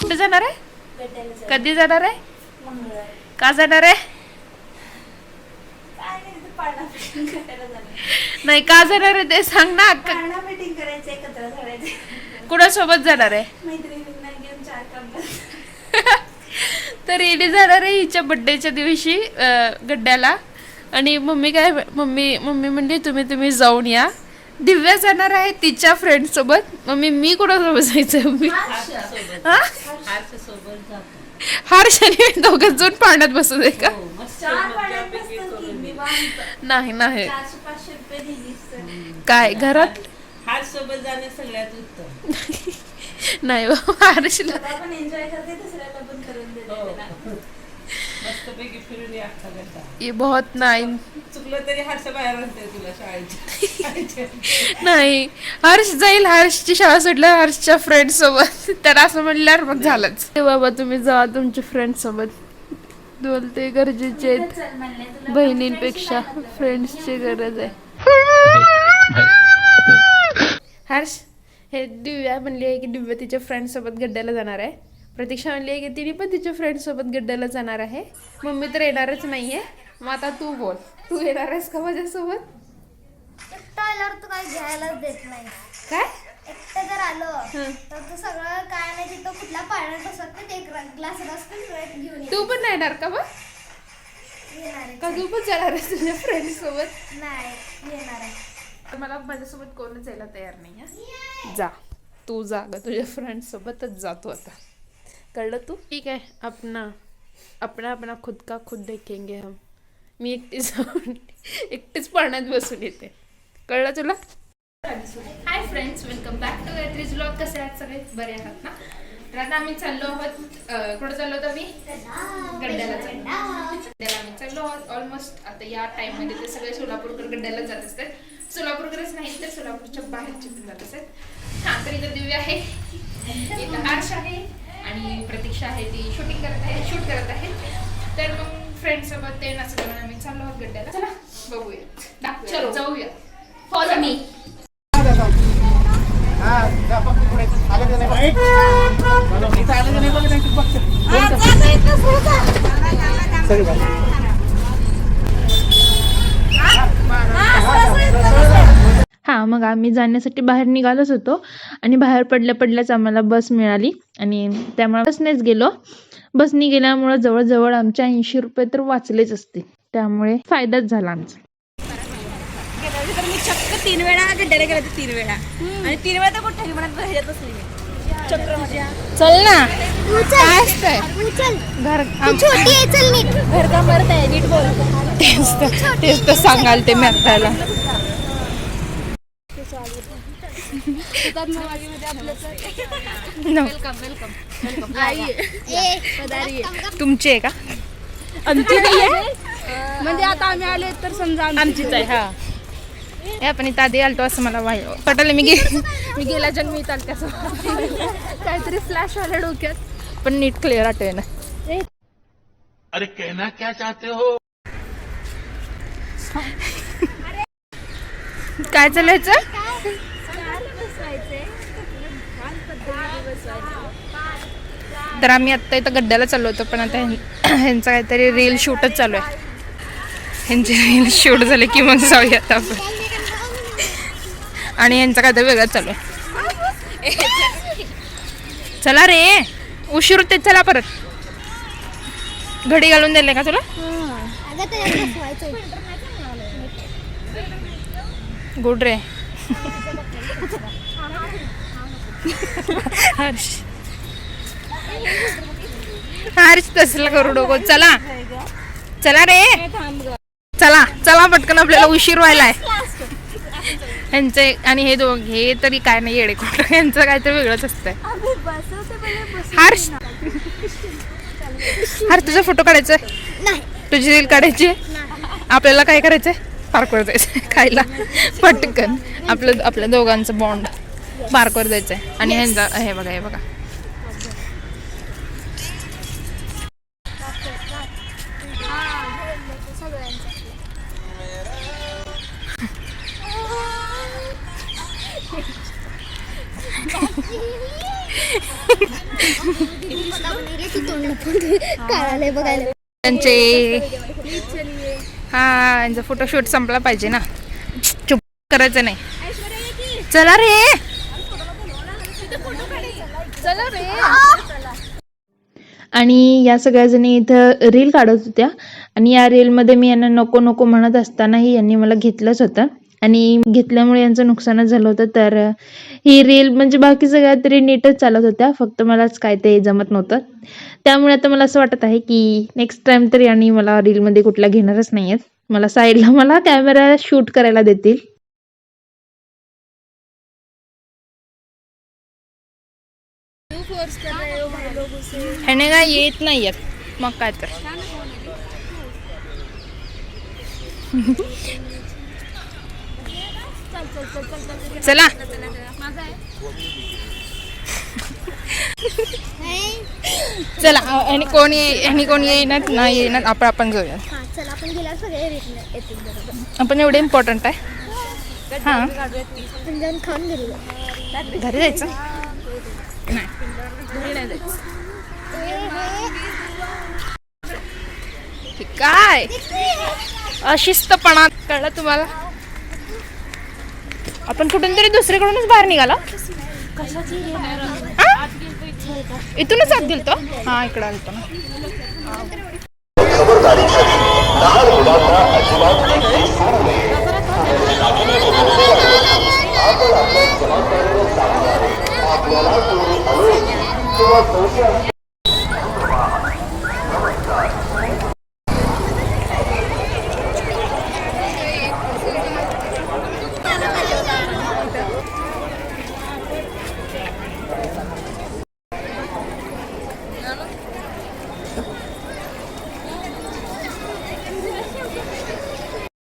कुठे जाणार आहे? कधी जाणार आहे? का जाणार आहे? नाही का जाणार आहे ते सांग ना. मीटिंग करायचं एकत्र झाडायचं. कुणासोबत जाणार आहे? मैत्रिणींना घेऊन 4 काम. तर इडी जाणार आहे हिच्या बड्डेच्या दिवशी गड्ड्याला. आणि मम्मी म्हणली तुम्ही जाऊन या. दिव्या जाणार आहे तिच्या फ्रेंड सोबत. मी कोणासोबत जायचं? मी हर्ष आणि दोघं जण पाण्यात बसू दे का? नाही नाही काय घरात हर्ष सोबत जाणे सगळ्यात उत्तम. नाही हर्षला आपण एन्जॉय करते दुसऱ्याला पण करून देते. मस्तपैकी फिरून या अख्खा गड्डा. ये बहुत नाही चुकलं तरी हर्ष बाहेर आणते तुला शाळेची. नाही हर्ष जाईल. हर्षची शाळा सुटल्या हर्षच्या फ्रेंड सोबत. तर असं म्हणल्यावर मग झालंच. बाबा तुम्ही जा तुमच्या फ्रेंड सोबत. बोलते गरजेचे आहेत बहिणींपेक्षा फ्रेंड्सची गरज आहे. हर्ष हे दिव्या म्हणली आहे की दिव्या तिच्या फ्रेंड सोबत गड्ड्याला जाणार आहे. प्रतीक्षा म्हणली आहे की तिने पण तिच्या फ्रेंड सोबत गड्ड्याला जाणार आहे. मम्मी तर येणारच नाहीये. मग आता तू बोल, तू येणार आहेस का माझ्यासोबत? एकटं आल्यावर तू काही घ्यायलाच देत नाही. काय एकटं जर आलं तर तू सगळं काय नाही तिथं कुठल्या पाण्यात बसत नाही. ते ग्लास रस्कून घेऊन ये. तू पण नाही येणार का? मग येणार आहे. का तू पण जाणार आहेस तुझ्या फ्रेंड सोबत? नाही येणार आहे. मला माझ्यासोबत कोणच यायला तयार नाही आहे. जा तू जा ग तुझ्या फ्रेंड सोबतच जातो आता. कळलं तू? ठीक आहे. अपना खुद का खुद देखेंगे हम. मी एकटीच पाण्यात बसून येते. कळलं तुला? Hi friends, welcome back to Gayatri's vlog. कसे आहात सगळे? बरे आहात ना? तर आता आम्ही चाललो आहोत. कुठं चाललो होतो आम्ही? गड्ड्याला आम्ही चाललो आहोत. ऑलमोस्ट आता या टाइममध्ये ते सगळे सोलापूरकर गड्ड्याला जात असतात. सोलापूरकरच नाही तर सोलापूरच्या बाहेरचे पण जात असतात. हां, तर इथं दिव्या आहे, इथं हर्ष आहे आणि प्रतीक्षा आहे, ती शूट करत आहे. तर मग फ्रेंड सोबत ते नाचत म्हणून आम्ही चाललो आहोत गड्ड्याला. चला बघूया, चलो जाऊया. Follow me. हां, मग आम्ही जाण्यासाठी बाहेर निघालोच होतो आणि बाहेर पडल्याच आम्हाला बस मिळाली आणि त्यामुळे बसनेच गेलो. बसनी गेल्यामुळे जवळजवळ आमचे 80 रुपये तर वाचलेच असते. त्यामुळे फायदाच झाला आमचा. तर मी चक्क 3 वेळा गड्ड्याला गेले. 3 वेळा आणि 3 वेळा तर कुठे म्हणत ह्याच्यातच नाही. चक्र मध्ये चल ना, काय असतंय घर का मरत आहे. नीट बोल. तेच तर सांगाल ते मी आपल्याला. तुमची आहे का? आमची नाही म्हणजे आता आम्ही आले तर समजा आमचीच आहे. हा हे आपण इथं आधी आलतो असं मला वाटलं. मी गेल्या जन्मी इथं आलतो काहीतरी फ्लॅश आल्या डोक्यात, पण नीट क्लिअर आठवे ना. अरे कहना क्या चाहते हो? काय चालायचं? तर आम्ही आत्ता इथं गड्ड्याला चाललो होतो, पण आता ह्यांचं काहीतरी रील शूटच चालू आहे. ह्यांचे रील शूट झाले की मग जाऊया आता आपण. आणि ह्यांचं काहीतरी वेगळंच चालू आहे. चला रे, उशीर होते. चला परत. घडी घालून दिले का तुला? गुड रे. हर्ष तसला करू नको. चला चला रे, चला पटकन, आपल्याला उशीर व्हायलाय. ह्यांचे आणि हे दोघे तरी काय नाही येडे खोट. ह्यांचं काहीतरी वेगळंच असतंय. हर्ष तुझा फोटो काढायचा? तुझी रील काढायची? आपल्याला काय करायचंय? पार्कवर जायचंय खायला. पटकन आपल्या दोघांचं बॉन्ड पार्कवर जायचंय. आणि ह्यांचा हे बघा काढायला बघायला. त्यांचे हा यांचा फोटोशूट संपला पाहिजे ना, चुप करायचं नाही. चला रे चला रे. आणि या सगळ्या जणी इथं रील काढत होत्या आणि या रीलमध्ये मी यांना नको नको म्हणत असतानाही यांनी मला घेतलंच होतं आणि घेतल्यामुळे यांचं नुकसानच झालं होतं. तर ही रील म्हणजे बाकी सगळ्या तरी नीटच चालत होत्या, फक्त मलाच काय ते जमत नव्हतं. त्यामुळे आता मला असं वाटत आहे की नेक्स्ट टाइम तरी आणि मला रीलमध्ये कुठल्या घेणारच नाही आहेत. मला साईडला मला कॅमेरा शूट करायला देतील. ह्याने काय येत नाही आहेत मग काय तर. चला चला. आणि कोणी येणार नाही येणार आपण जाऊया. चला आपण गेल्यावर सगळे येतील बरोबर. आपण एवढे इम्पॉर्टंट आहे. हां आपण जाऊन खाऊन घरी जाऊ. घरी जायचं नाही, घरी नाही जायचं. काय अशिस्तपणा कळलं तुम्हाला? आपण कुठून तरी दुसरीकडूनच बाहेर निघाला. इथूनच आत गेलतो. हा इकडं आलतो ना.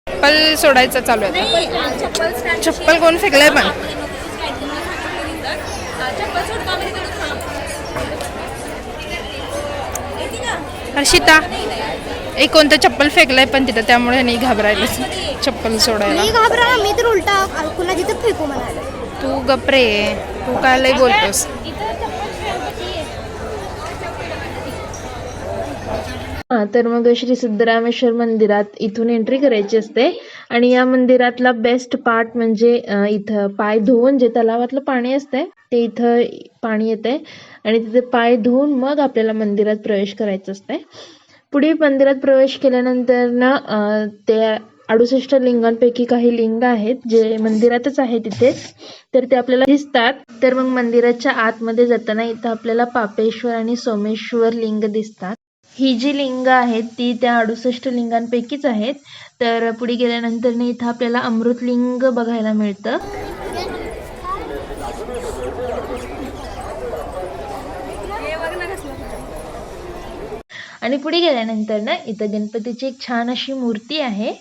चप्पल सोडायचं चालू आहे. चप्पल कोण फेकलंय पण? हर्षिता एक कोणतं चप्पल फेकलंय पण तिथं, त्यामुळे नाही घाबरायला चप्पल सोडायला. मी घाबरा, मी तर उलटा कुणा तिथं फेकू म्हणाले. तू गप्रे, तू काय लय बोलतोस. हां तर मग श्री सिद्धरामेश्वर मंदिरात इथून एंट्री करायची असते आणि या मंदिरातला बेस्ट पार्ट म्हणजे इथं पाय धुवून जे तलावातलं पाणी असतंय ते इथं पाणी येते आणि तिथे पाय धुवून मग आपल्याला मंदिरात प्रवेश करायचं असतंय. पुढे मंदिरात प्रवेश केल्यानंतर ना ते 68 लिंगांपैकी काही लिंग आहेत जे मंदिरातच आहेत तिथेच, तर ते आपल्याला दिसतात. तर मग मंदिराच्या आतमध्ये जाताना इथं आपल्याला पापेश्वर आणि सोमेश्वर लिंग दिसतात. ही जी लिंग आहेत ती त्या 68 लिंगांपैकीच आहेत. तर पुढे गेल्यानंतर इथं आपल्याला अमृतलिंग बघायला मिळतं. आणि पुढे गेल्यानंतर ना इथं गणपतीची एक छान अशी मूर्ती आहे.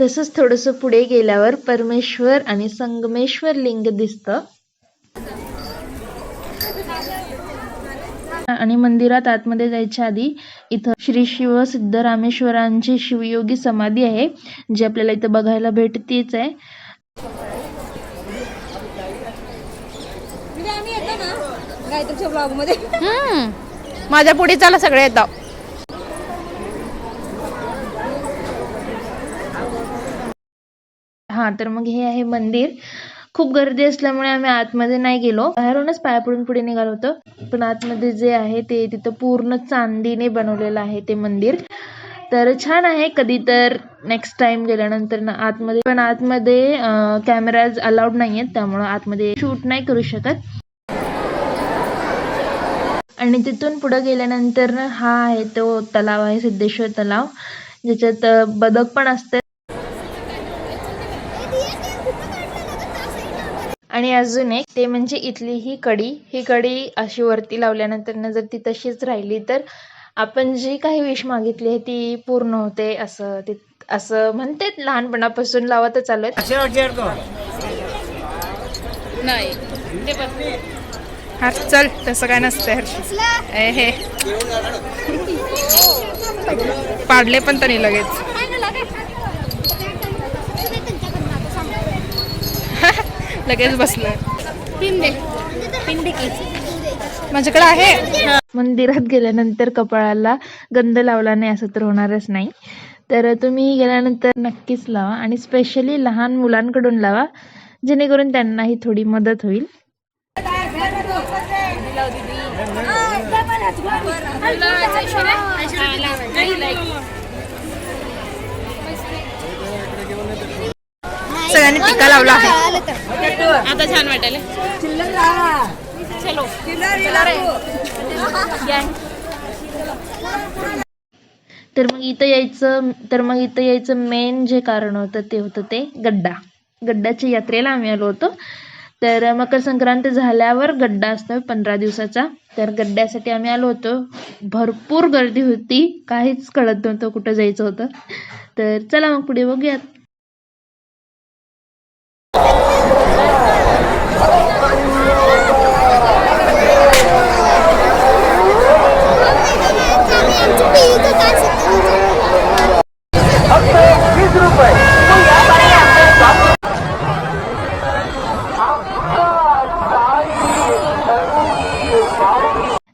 तसंच थोडंसं पुढे गेल्यावर परमेश्वर आणि संगमेश्वर लिंग दिसतं. आणि मंदिरात आतमध्ये जायच्या आधी इथं श्री शिव सिद्धरामेश्वरांची शिवयोगी समाधी आहे जी आपल्याला इथं बघायला भेटतेच आहे. माझ्या पुढे चला सगळे येतात. हा तर मग हे आहे मंदिर. खूप गर्दी असल्यामुळे आम्ही आतमध्ये नाही गेलो, बाहेरूनच पाया पडून पुढे निघालो होतो. पण आतमध्ये जे आहे ते तिथं पूर्ण चांदीने बनवलेलं आहे ते मंदिर. तर छान आहे. कधी तर नेक्स्ट टाइम गेल्यानंतर ना आतमध्ये, पण आतमध्ये कॅमेराज अलाउड नाही आहेत त्यामुळं आतमध्ये शूट नाही करू शकत. आणि तिथून पुढे गेल्यानंतर ना हा आहे तो तलाव आहे, सिद्धेश्वर तलाव, ज्याच्यात बदक पण असते. आणि अजून एक ते म्हणजे इथली ही कडी अशी वरती लावल्यानंतर ना जर ती तशीच राहिली तर आपण जी काही विश मागितली आहे ती पूर्ण होते असं म्हणते. लहानपणापासून लावतच आलोय. नाही हर्ष चल, तसं काय नसतं हर्ष. हे पाडले पण तरी लगेच. लगेच बसलं. माझ्याकडे आहे. मंदिरात गेल्यानंतर कपाळाला गंध लावला नाही असं तर होणारच नाही. तर तुम्ही गेल्यानंतर नक्कीच लावा आणि स्पेशली लहान मुलांकडून लावा जेणेकरून त्यांनाही थोडी मदत होईल. सगळ्यांनी टीका लावला आहे. आता छान वाटेल. तर मग इथं यायचं मेन जे कारण होतं ते होतं ते गड्डाच्या यात्रेला आम्ही आलो होतो. तर मकर संक्रांत झाल्यावर गड्डा असतो 15 दिवसाचा. तर गड्ड्यासाठी आम्ही आलो होतो. भरपूर गर्दी होती, काहीच कळत नव्हतं कुठं जायचं होतं. तर चला मग पुढे बघूयात.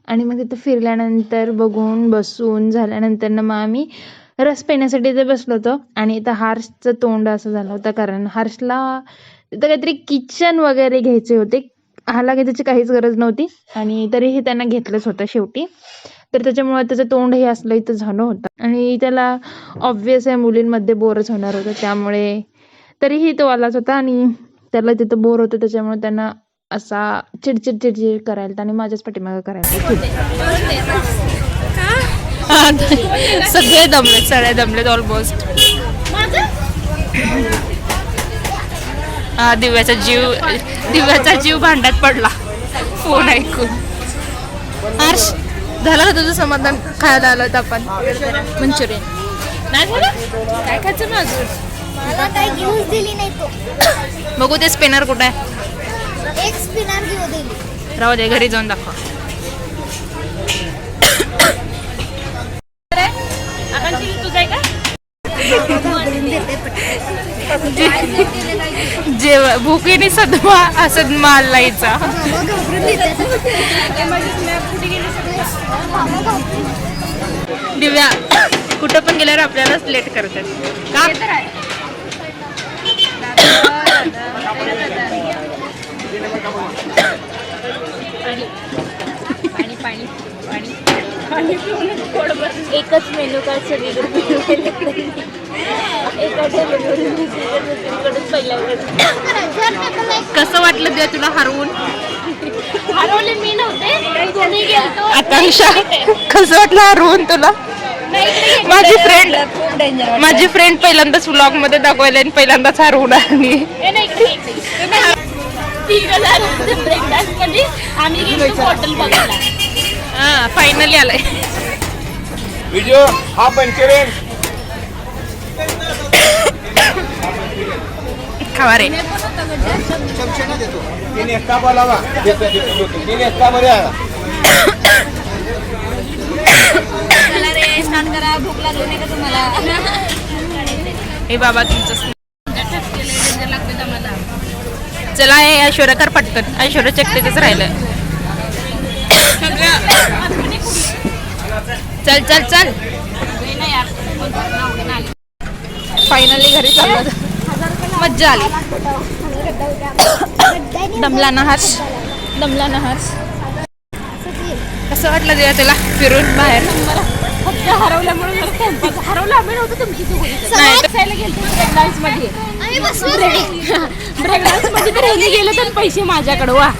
आणि मग तिथं फिरल्यानंतर बघून बसून झाल्यानंतर ना मग आम्ही रस पिण्यासाठी इथे बसलो होतो. आणि इथं हार्सचं तोंड असं झालं होतं कारण हार्सला तिथं काहीतरी किचन वगैरे घ्यायचे होते. हाला त्याची काहीच गरज नव्हती आणि तरीही त्यांना घेतलंच होतं शेवटी. तर त्याच्यामुळे त्याचं तोंड हे असलं इथं झालं होतं आणि त्याला ऑब्व्हियस आहे मुलींमध्ये बोरच होणार होतं. त्यामुळे तरीही तो आलाच होता आणि त्याला तिथं बोर होतं त्याच्यामुळे त्यांना असा चिडचिड करायला आणि माझ्याच पाठीमागं करायला. सगळे दमलेत ऑलमोस्ट. दिव्याचा जीव भांड्यात पडला फोन ऐकून. हर्ष झालं का तुझं समाधान? खायला आलो होतं आपण मंचुरियन. नाही झालं? काय खायचं ना अजून? मला काही घेऊन दिली नाही तो. बघू ते स्पिनर कुठं आहे? एक स्पिनर घेऊ दिली. राहू दे, घरी जाऊन दाखवा. जेव्हा भुकीने सदमा आलायचा. दिव्या कुठं पण गेल्यावर आपल्यालाच लेट करतात का? एकच मेनू कार्ड कसं वाटलं तुला तुला हरवून? हरवले मी नव्हते. आकांक्षा कसं वाटलं हरवून तुला? माझी फ्रेंड पहिल्यांदाच व्लॉग मध्ये दाखवायला आणि पहिल्यांदाच हरवून आली. आम्ही गेलो हॉटेल बघायला. हा फायनली आलाय. व्हिडिओ हा पंचरेन खावा रे. स्नान करा, भूक लागली नाही का तुम्हाला? हे बाबा तुमचं चला हे ऐश्वर्या कर पटकन. ऐश्वर्या चकलीतच राहिलं. चल फायनली घरी चाललो. मज्जा आली. दमला ना हर्ष? कसं वाटलं दिव्या तुला फिरून बाहेर? फक्त हरवल्यामुळे हरवलं आम्ही नव्हतं तुमची ब्रेक मध्ये. ब्रेक डान्स मध्ये तर ह्यांनी गेलं तर पैसे माझ्याकडे. वा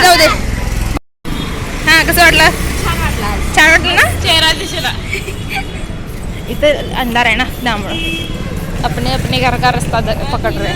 जाऊ दे. हा कसं वाटलं? छान वाटलं ना? चेहरा दिसला. इथं अंधार आहे ना त्यामुळं अपने घर का रस्ता पकड रहे.